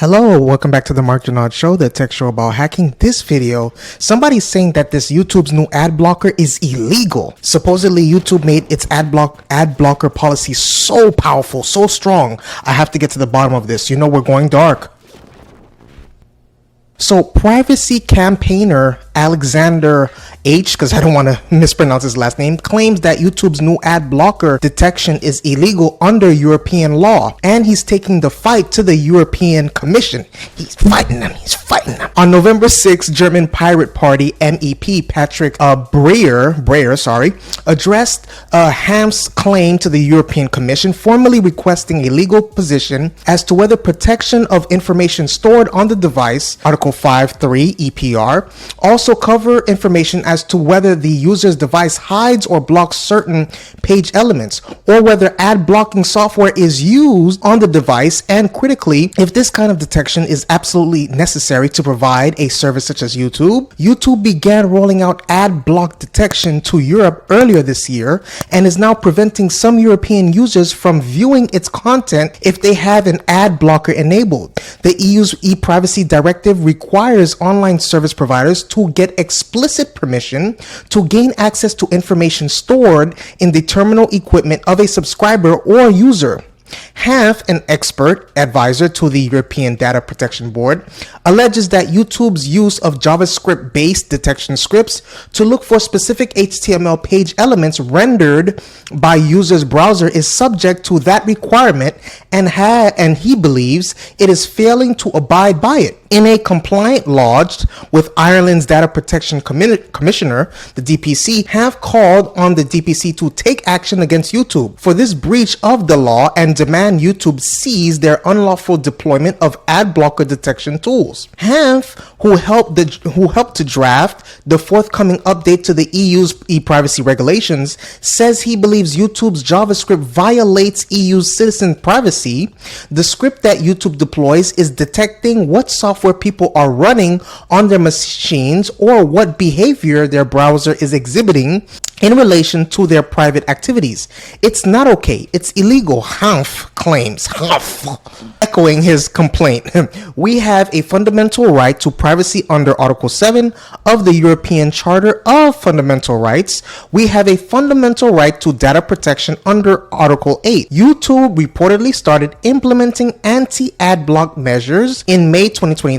Hello, welcome back to the Marc Show, the tech show about hacking. This video, somebody's saying that this YouTube's new ad blocker is illegal. Supposedly, YouTube made its ad blocker policy so powerful, so strong. I have to get to the bottom of this. You know, we're going dark. So, privacy campaigner Alexander H, because I don't want to mispronounce his last name, claims that YouTube's new ad blocker detection is illegal under European law, and he's taking the fight to the European Commission. He's fighting them. On November 6th, German Pirate Party MEP Patrick Breyer addressed Hanff's claim to the European Commission, formally requesting a legal position as to whether protection of information stored on the device, Article 5.3 EPR, also cover information as to whether the user's device hides or blocks certain page elements, or whether ad blocking software is used on the device, and critically, if this kind of detection is absolutely necessary to provide a service such as YouTube. YouTube began rolling out ad block detection to Europe earlier this year and is now preventing some European users from viewing its content if they have an ad blocker enabled. The EU's e-privacy directive requires online service providers to get explicit permission to gain access to information stored in the terminal equipment of a subscriber or user. Hanff, an expert advisor to the European Data Protection Board, alleges that YouTube's use of JavaScript-based detection scripts to look for specific HTML page elements rendered by users' browser is subject to that requirement, and he believes it is failing to abide by it. In a complaint lodged with Ireland's Data Protection Commissioner, the DPC, Hanff called on the DPC to take action against YouTube for this breach of the law and demand YouTube cease their unlawful deployment of ad blocker detection tools. Hanff, who helped to draft the forthcoming update to the EU's e-privacy regulations, says he believes YouTube's JavaScript violates EU's citizen privacy. The script that YouTube deploys is detecting what software people are running on their machines or what behavior their browser is exhibiting in relation to their private activities. It's not okay. It's illegal, Hanff claims. Echoing his complaint, we have a fundamental right to privacy under Article 7 of the European Charter of Fundamental Rights. We have a fundamental right to data protection under Article 8. YouTube reportedly started implementing anti-ad block measures in May 2023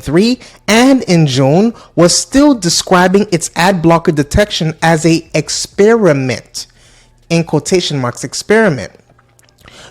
and in June was still describing its ad blocker detection as a experiment, in quotation marks, experiment.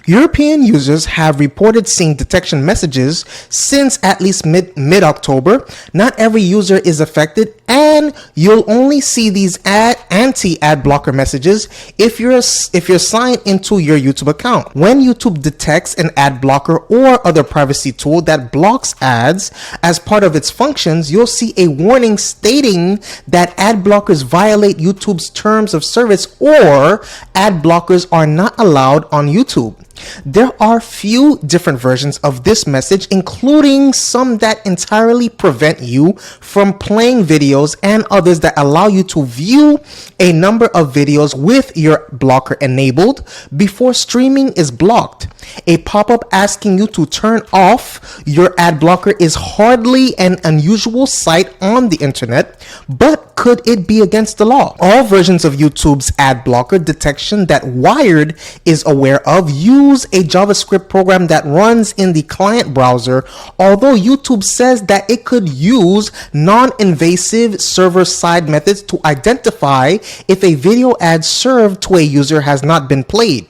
European users have reported seeing detection messages since at least mid-October. Not every user is affected, and you'll only see these anti-ad blocker messages if you're signed into your YouTube account. When YouTube detects an ad blocker or other privacy tool that blocks ads as part of its functions, you'll see a warning stating that ad blockers violate YouTube's terms of service or ad blockers are not allowed on YouTube. There are few different versions of this message, including some that entirely prevent you from playing videos and others that allow you to view a number of videos with your blocker enabled before streaming is blocked. A pop-up asking you to turn off your ad blocker is hardly an unusual sight on the internet, but could it be against the law? All versions of YouTube's ad blocker detection that Wired is aware of use a JavaScript program that runs in the client browser, although YouTube says that it could use non-invasive server-side methods to identify if a video ad served to a user has not been played.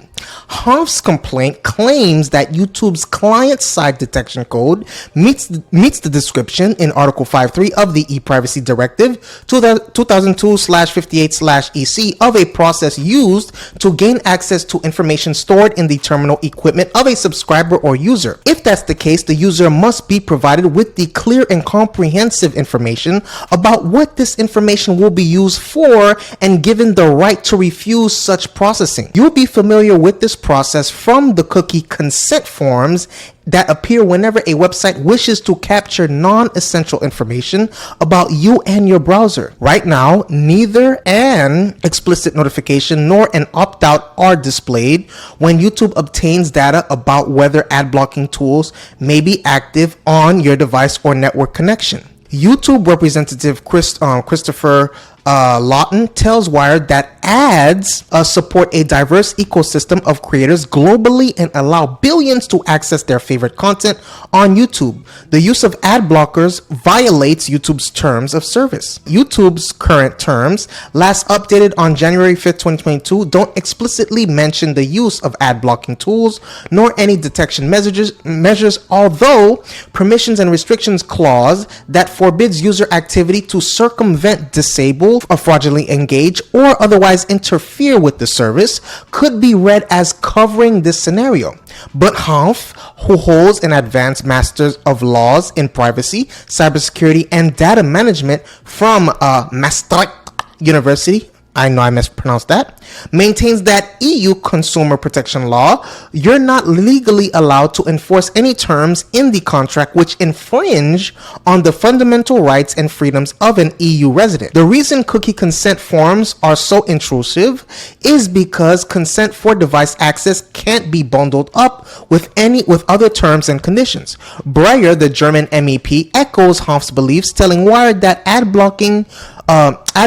Hanff's complaint claims that YouTube's client-side detection code meets the description in Article 5.3 of the e-privacy directive 2002/58/EC of a process used to gain access to information stored in the terminal equipment of a subscriber or user. If that's the case, the user must be provided with the clear and comprehensive information about what this information will be used for and given the right to refuse such processing. You'll be familiar with with this process from the cookie consent forms that appear whenever a website wishes to capture non-essential information about you and your browser. Right now, neither an explicit notification nor an opt-out are displayed when YouTube obtains data about whether ad blocking tools may be active on your device or network connection. YouTube representative Christopher Lawton tells Wired that ads support a diverse ecosystem of creators globally and allow billions to access their favorite content on YouTube. The use of ad blockers violates YouTube's terms of service. YouTube's current terms, last updated on January 5th, 2022, don't explicitly mention the use of ad blocking tools nor any detection measures, although permissions and restrictions clause that forbids user activity to circumvent, disable, or fraudulently engage or otherwise interfere with the service could be read as covering this scenario. But Hanff, who holds an advanced Master's of Laws in Privacy, Cybersecurity, and Data Management from Maastricht University, I know I mispronounced that, maintains that EU consumer protection law, you're not legally allowed to enforce any terms in the contract which infringe on the fundamental rights and freedoms of an EU resident. The reason cookie consent forms are so intrusive is because consent for device access can't be bundled up with other terms and conditions. Breyer, the German MEP, echoes Hanff's beliefs, telling Wired that ad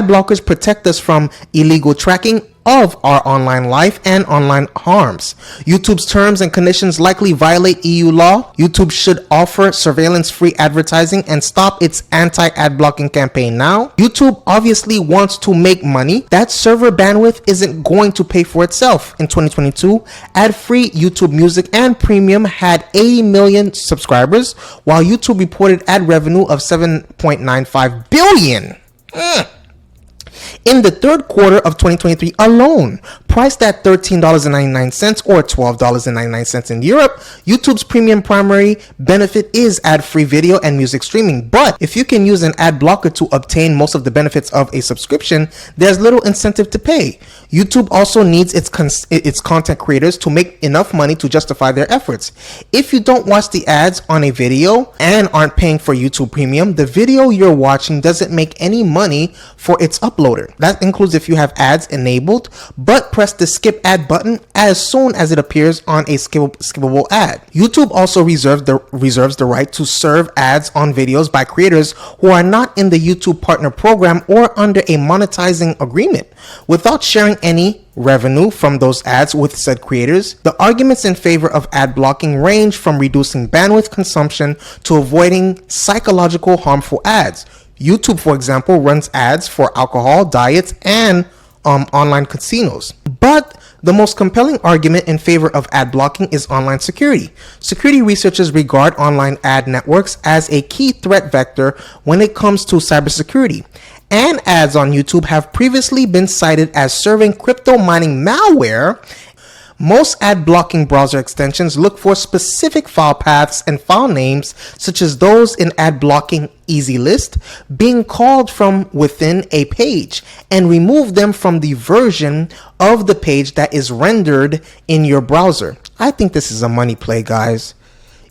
blockers protect us from illegal tracking of our online life and online harms. YouTube's terms and conditions likely violate EU law. YouTube should offer surveillance-free advertising and stop its anti-ad blocking campaign now. YouTube obviously wants to make money. That server bandwidth isn't going to pay for itself. In 2022, ad-free YouTube Music and Premium had 80 million subscribers, while YouTube reported ad revenue of $7.95 billion. In the third quarter of 2023 alone, priced at $13.99 or $12.99 in Europe, YouTube's premium primary benefit is ad-free video and music streaming. But if you can use an ad blocker to obtain most of the benefits of a subscription, there's little incentive to pay. YouTube also needs its content creators to make enough money to justify their efforts. If you don't watch the ads on a video and aren't paying for YouTube Premium, the video you're watching doesn't make any money for its uploader. That includes if you have ads enabled, but press the skip ad button as soon as it appears on a skippable ad. YouTube also reserves the right to serve ads on videos by creators who are not in the YouTube Partner Program or under a monetizing agreement, without sharing any revenue from those ads with said creators. The arguments in favor of ad blocking range from reducing bandwidth consumption to avoiding psychological harmful ads. YouTube, for example, runs ads for alcohol, diets, and online casinos. But the most compelling argument in favor of ad blocking is online security. Security researchers regard online ad networks as a key threat vector when it comes to cybersecurity. And ads on YouTube have previously been cited as serving crypto mining malware. Most ad blocking browser extensions look for specific file paths and file names, such as those in ad blocking easy list, being called from within a page, and remove them from the version of the page that is rendered in your browser. I think this is a money play, guys.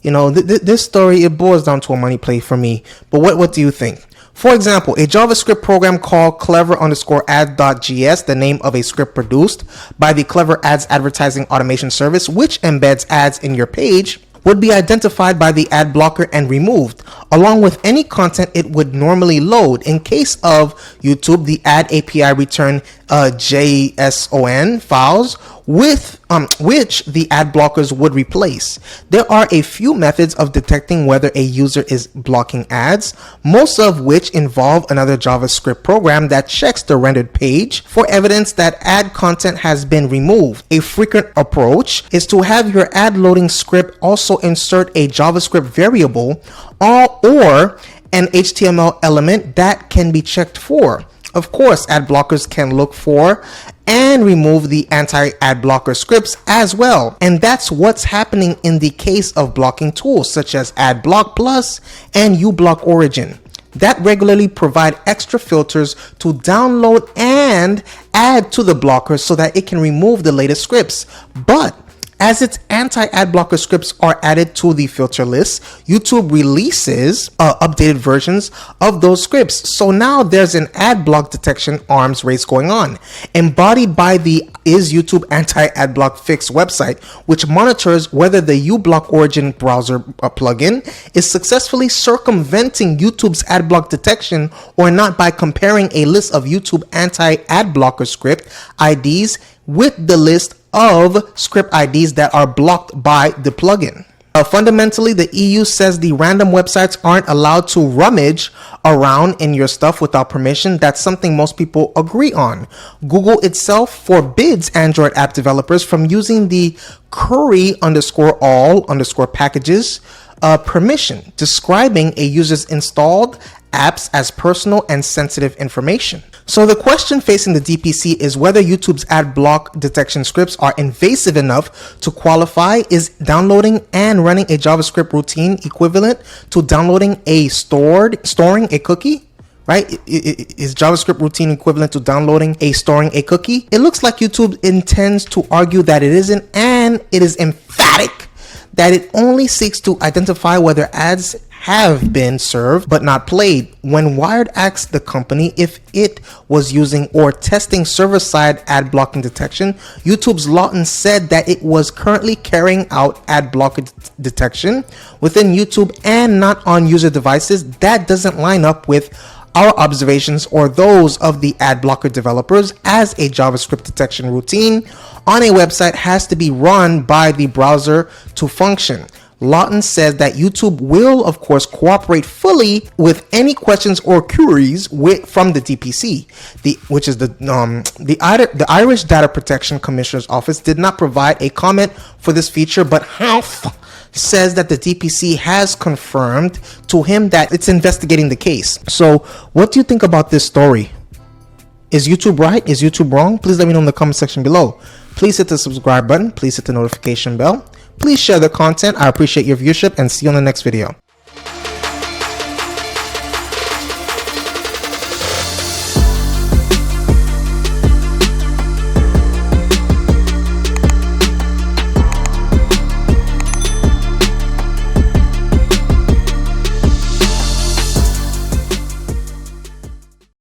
You know, this story, it boils down to a money play for me. But what do you think? For example, a JavaScript program called clever_ad.js, the name of a script produced by the Clever Ads advertising automation service, which embeds ads in your page, would be identified by the ad blocker and removed, along with any content it would normally load. In case of YouTube, the ad API return JSON files with which the ad blockers would replace. There are a few methods of detecting whether a user is blocking ads, most of which involve another JavaScript program that checks the rendered page for evidence that ad content has been removed. A frequent approach is to have your ad loading script also insert a JavaScript variable or an HTML element that can be checked for. Of course, ad blockers can look for and remove the anti-ad blocker scripts as well. And that's what's happening in the case of blocking tools such as AdBlock Plus and uBlock Origin that regularly provide extra filters to download and and add to the blocker so that it can remove the latest scripts. But as its anti-ad blocker scripts are added to the filter list, YouTube releases updated versions of those scripts. So now there's an ad block detection arms race going on, embodied by the Is YouTube Anti-Ad Block Fix website, which monitors whether the uBlock Origin browser plugin is successfully circumventing YouTube's ad block detection or not by comparing a list of YouTube anti-ad blocker script IDs with the list of script IDs that are blocked by the plugin. Fundamentally, the EU says the random websites aren't allowed to rummage around in your stuff without permission. That's something most people agree on. Google itself forbids Android app developers from using the curry_all_packages permission, describing a user's installed apps as personal and sensitive information. So the question facing the DPC is whether YouTube's ad block detection scripts are invasive enough to qualify. Is downloading and running a JavaScript routine equivalent to downloading a storing a cookie? Right? Is JavaScript routine equivalent to downloading storing a cookie? It looks like YouTube intends to argue that it isn't, and it is emphatic that it only seeks to identify whether ads have been served but not played. When Wired asked the company if it was using or testing server-side ad blocking detection, YouTube's Lawton said that it was currently carrying out ad blocker detection within YouTube and not on user devices. That doesn't line up with our observations or those of the ad blocker developers, as a JavaScript detection routine on a website has to be run by the browser to function. Lawton says that YouTube will, of course, cooperate fully with any questions or queries from the DPC, which is the Irish Data Protection Commissioner's Office did not provide a comment for this feature, but Hanff says that the DPC has confirmed to him that it's investigating the case. So what do you think about this story? Is YouTube right? Is YouTube wrong? Please let me know in the comment section below. Please hit the subscribe button. Please hit the notification bell. Please share the content. I appreciate your viewership and see you on the next video.